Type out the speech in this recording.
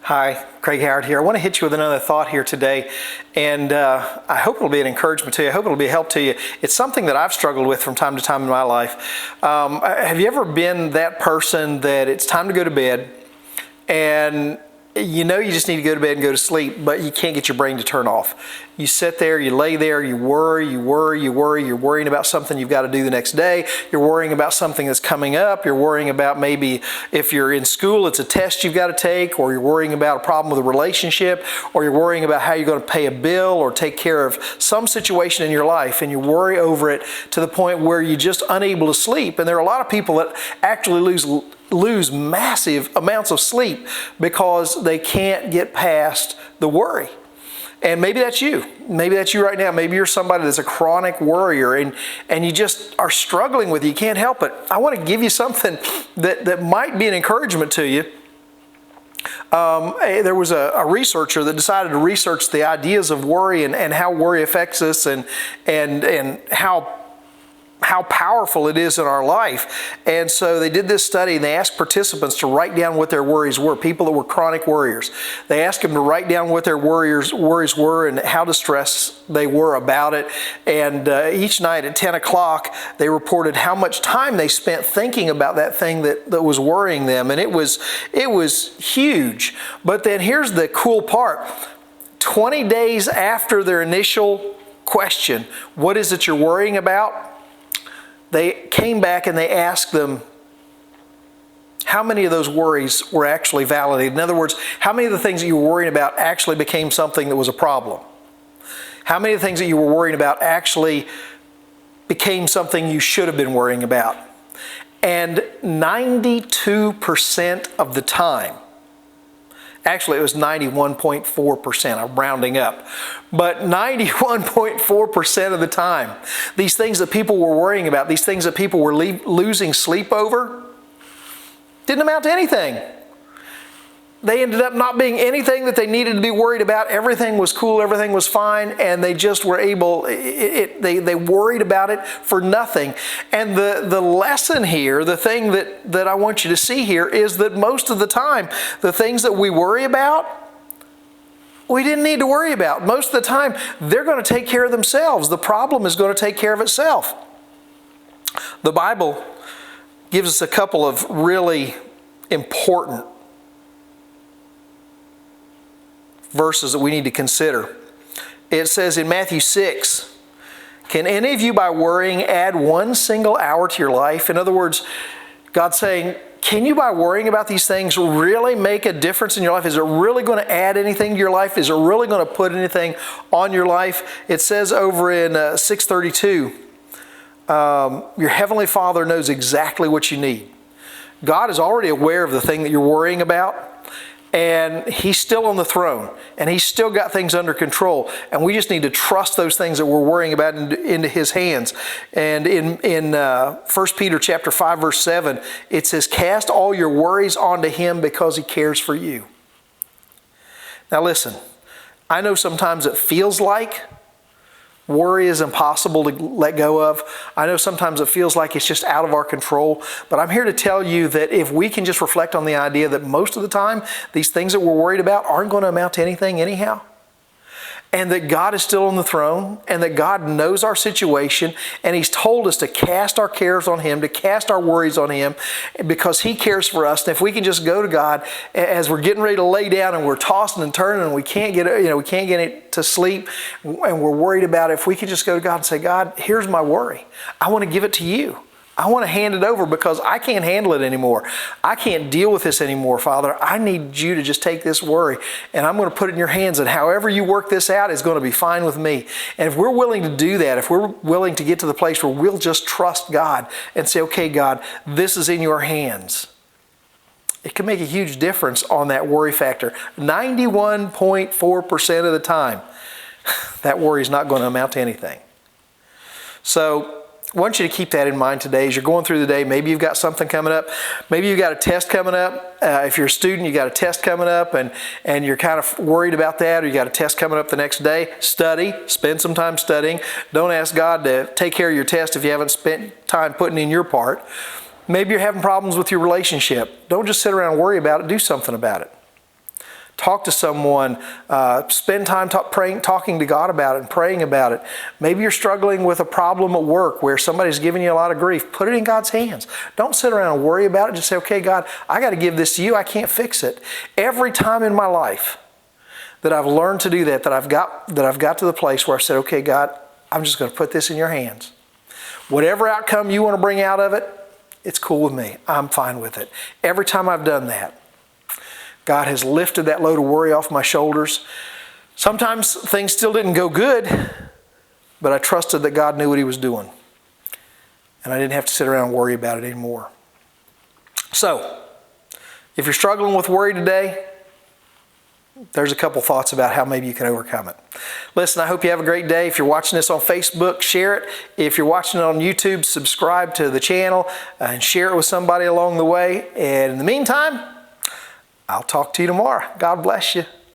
Hi, Craig Howard here. I want to hit you with another thought here today, and I hope it'll be an encouragement to you. I hope it'll be a help to you. It's something that I've struggled with from time to time in my life. Have you ever been that person that it's time to go to bed, and you know you just need to go to bed and go to sleep, but you can't get your brain to turn off? You sit there, you lay there, you worry. You're worrying about something you've got to do the next day. You're worrying about something that's coming up. You're worrying about maybe if you're in school, it's a test you've got to take, or you're worrying about a problem with a relationship, or you're worrying about how you're going to pay a bill or take care of some situation in your life, and you worry over it to the point where you're just unable to sleep. And there are a lot of people that actually lose massive amounts of sleep because they can't get past the worry. And maybe that's you. Maybe that's you right now. Maybe you're somebody that's a chronic worrier and you just are struggling with it. You can't help it. I want to give you something that might be an encouragement to you. There was a researcher that decided to research the ideas of worry and how worry affects us and how powerful it is in our life. And so they did this study and they asked participants to write down what their worries were, people that were chronic worriers. They asked them to write down what their worries were and how distressed they were about it. And each night at 10 o'clock, they reported how much time they spent thinking about that thing that was worrying them. And it was huge. But then here's the cool part. 20 days after their initial question, what is it you're worrying about? They came back and they asked them how many of those worries were actually validated. In other words, how many of the things that you were worrying about actually became something that was a problem? How many of the things that you were worrying about actually became something you should have been worrying about? And 92% of the time, actually, it was 91.4%. I'm rounding up. But 91.4% of the time, these things that people were worrying about, these things that people were losing sleep over, didn't amount to anything. They ended up not being anything that they needed to be worried about. Everything was cool, everything was fine, and they just were able, they worried about it for nothing. And the lesson here, the thing that I want you to see here is that most of the time, the things that we worry about, we didn't need to worry about. Most of the time, they're going to take care of themselves. The problem is going to take care of itself. The Bible gives us a couple of really important verses that we need to consider. It says in Matthew 6, can any of you by worrying add one single hour to your life? In other words, God's saying, can you by worrying about these things really make a difference in your life? Is it really going to add anything to your life? Is it really going to put anything on your life? It says over in 6:32, your Heavenly Father knows exactly what you need. God is already aware of the thing that you're worrying about. And He's still on the throne, and He's still got things under control. And we just need to trust those things that we're worrying about into His hands. And in 1 Peter chapter 5, verse 7, it says, cast all your worries onto Him because He cares for you. Now listen, I know sometimes it feels like worry is impossible to let go of. I know sometimes it feels like it's just out of our control, but I'm here to tell you that if we can just reflect on the idea that most of the time, these things that we're worried about aren't going to amount to anything anyhow, and that God is still on the throne, and that God knows our situation, and He's told us to cast our cares on Him, to cast our worries on Him, because He cares for us. And if we can just go to God as we're getting ready to lay down and we're tossing and turning and we can't get it to sleep and we're worried about it, if we could just go to God and say, God, here's my worry. I want to give it to you. I want to hand it over because I can't handle it anymore. I can't deal with this anymore, Father. I need you to just take this worry and I'm going to put it in your hands, and however you work this out is going to be fine with me. And if we're willing to do that, if we're willing to get to the place where we'll just trust God and say, okay, God, this is in your hands, it can make a huge difference on that worry factor. 91.4% of the time, that worry is not going to amount to anything. So I want you to keep that in mind today as you're going through the day. Maybe you've got something coming up. Maybe you've got a test coming up. If you're a student, you've got a test coming up and you're kind of worried about that, or you got a test coming up the next day. Study. Spend some time studying. Don't ask God to take care of your test if you haven't spent time putting in your part. Maybe you're having problems with your relationship. Don't just sit around and worry about it. Do something about it. Talk to someone. Spend time talking to God about it and praying about it. Maybe you're struggling with a problem at work where somebody's giving you a lot of grief. Put it in God's hands. Don't sit around and worry about it. Just say, okay, God, I got to give this to you. I can't fix it. Every time in my life that I've learned to do that I've got to the place where I've said, okay, God, I'm just going to put this in your hands. Whatever outcome you want to bring out of it, it's cool with me. I'm fine with it. Every time I've done that, God has lifted that load of worry off my shoulders. Sometimes things still didn't go good, but I trusted that God knew what He was doing. And I didn't have to sit around and worry about it anymore. So, if you're struggling with worry today, there's a couple thoughts about how maybe you can overcome it. Listen, I hope you have a great day. If you're watching this on Facebook, share it. If you're watching it on YouTube, subscribe to the channel and share it with somebody along the way. And in the meantime, I'll talk to you tomorrow. God bless you.